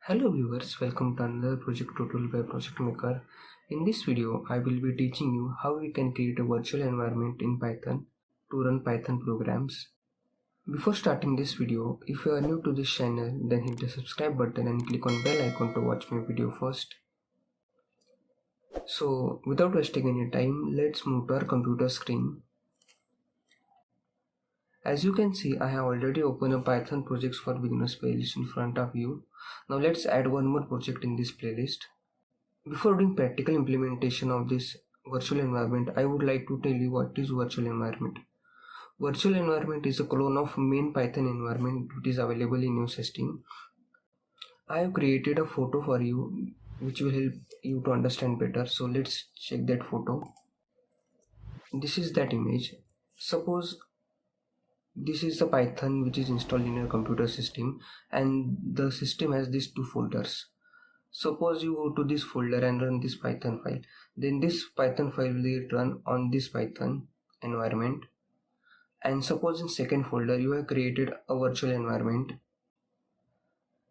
Hello viewers, welcome to another project tutorial by Project Maker. In this video, I will be teaching you how we can create a virtual environment in Python to run Python programs. Before starting this video, if you are new to this channel, then hit the subscribe button and click on bell icon to watch my video first. So without wasting any time, let's move to our computer screen. As you can see, I have already opened a Python projects for beginners playlist in front of you. Now let's add one more project in this playlist. Before doing practical implementation of this virtual environment, I would like to tell you what is virtual environment. Virtual environment is a clone of main Python environment which is available in your system. I have created a photo for you which will help you to understand better. So let's check that photo. This is that image. Suppose this is the Python which is installed in your computer system and the system has these two folders. Suppose you go to this folder and run this Python file. Then this Python file will run on this Python environment. And suppose in second folder you have created a virtual environment.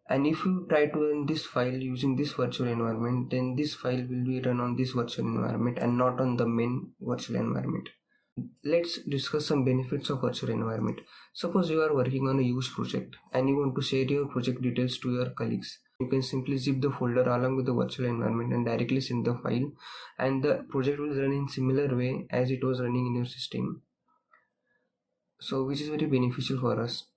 And if you try to run this file using this virtual environment, then this file will be run on this virtual environment and not on the main virtual environment. Let's discuss some benefits of virtual environment. Suppose you are working on a huge project and you want to share your project details to your colleagues. You can simply zip the folder along with the virtual environment and directly send the file, and the project will run in similar way as it was running in your system. So which is very beneficial for us.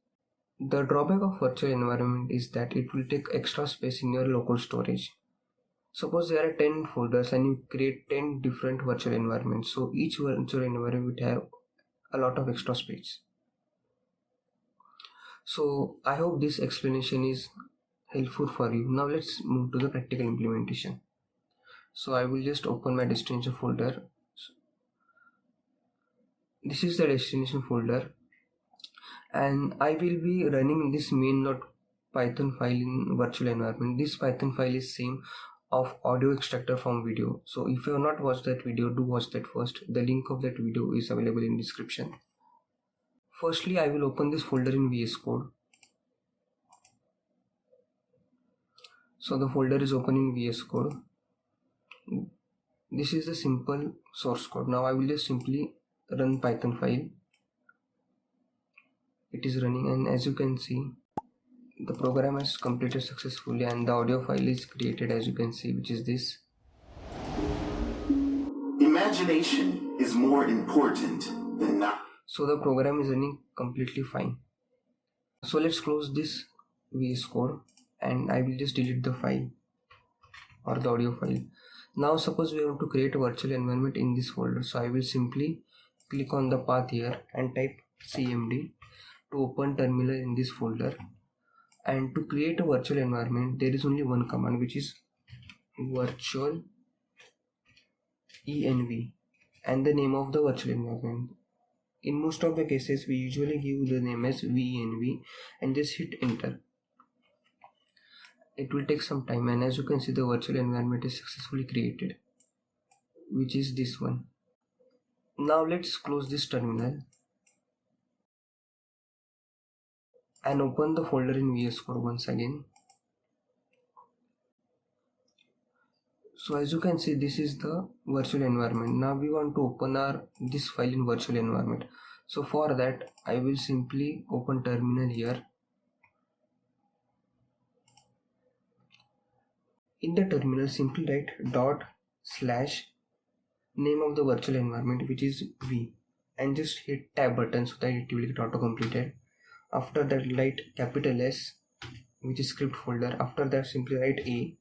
The drawback of virtual environment is that it will take extra space in your local storage. Suppose there are 10 folders and you create 10 different virtual environments. So each virtual environment would have a lot of extra space. So I hope this explanation is helpful for you. Now let's move to the practical implementation. So I will just open my destination folder. This is the destination folder and I will be running this main.python file in virtual environment. This Python file is same of audio extractor from video. So if you have not watched that video, do watch that first. The link of that video is available in description. Firstly, I will open this folder in VS Code. So the folder is open in VS Code. This is the simple source code. Now I will just simply run Python file. It is running and as you can see, the program has completed successfully and the audio file is created as you can see, which is this. Imagination is more important than not. So the program is running completely fine. So let's close this VS Code and I will just delete the file or the audio file. Now suppose we want to create a virtual environment in this folder. So I will simply click on the path here and type cmd to open terminal in this folder. And to create a virtual environment, there is only one command, which is virtualenv and the name of the virtual environment. In most of the cases, we usually give the name as venv and just hit enter. It will take some time and as you can see, the virtual environment is successfully created, which is this one. Now let's close this terminal and open the folder in VS Code once again. So as you can see, this is the virtual environment. Now we want to open this file in virtual environment. So for that, I will simply open terminal here. In the terminal, simply write /name of the virtual environment, which is v, and just hit tab button so that it will get auto completed. After that, write capital S, which is script folder. After that, simply write A,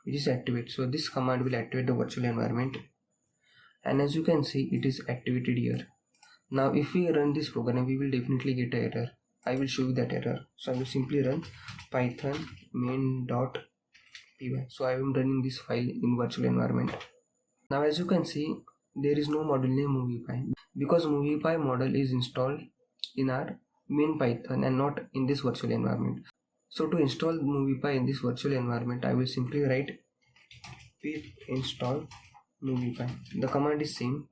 which is activate. So this command will activate the virtual environment and as you can see, it is activated here. Now if we run this program, we will definitely get an error. I will show you that error. So I will simply run python main.py. So I am running this file in virtual environment. Now as you can see, there is no module name movie.py because movie.py model is installed in our main Python and not in this virtual environment. So to install movie.py in this virtual environment, I will simply write pip install movie.py. The command is same.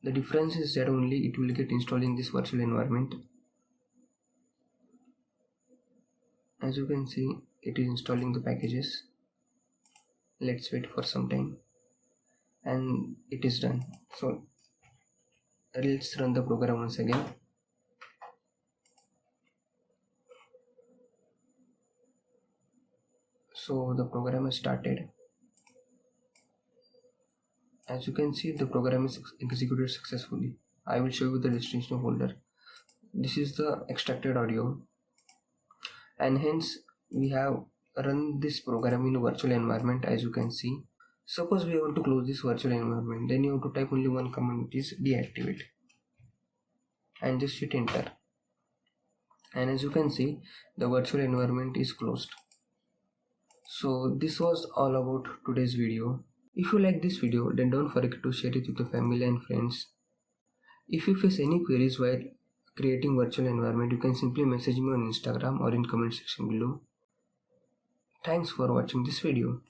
The difference is that only it will get installed in this virtual environment. As you can see, it is installing the packages. Let's wait for some time, and it is done. So let's run the program once again. So the program has started. As you can see, the program is executed successfully. I will show you the destination folder. This is the extracted audio, and hence we have run this program in a virtual environment. As you can see, suppose we want to close this virtual environment, then you have to type only one command, which is deactivate, and just hit enter. And as you can see, the virtual environment is closed. So this was all about today's video. If you like this video, then don't forget to share it with your family and friends. If you face any queries while creating virtual environment, you can simply message me on Instagram or in comment section below. Thanks for watching this video.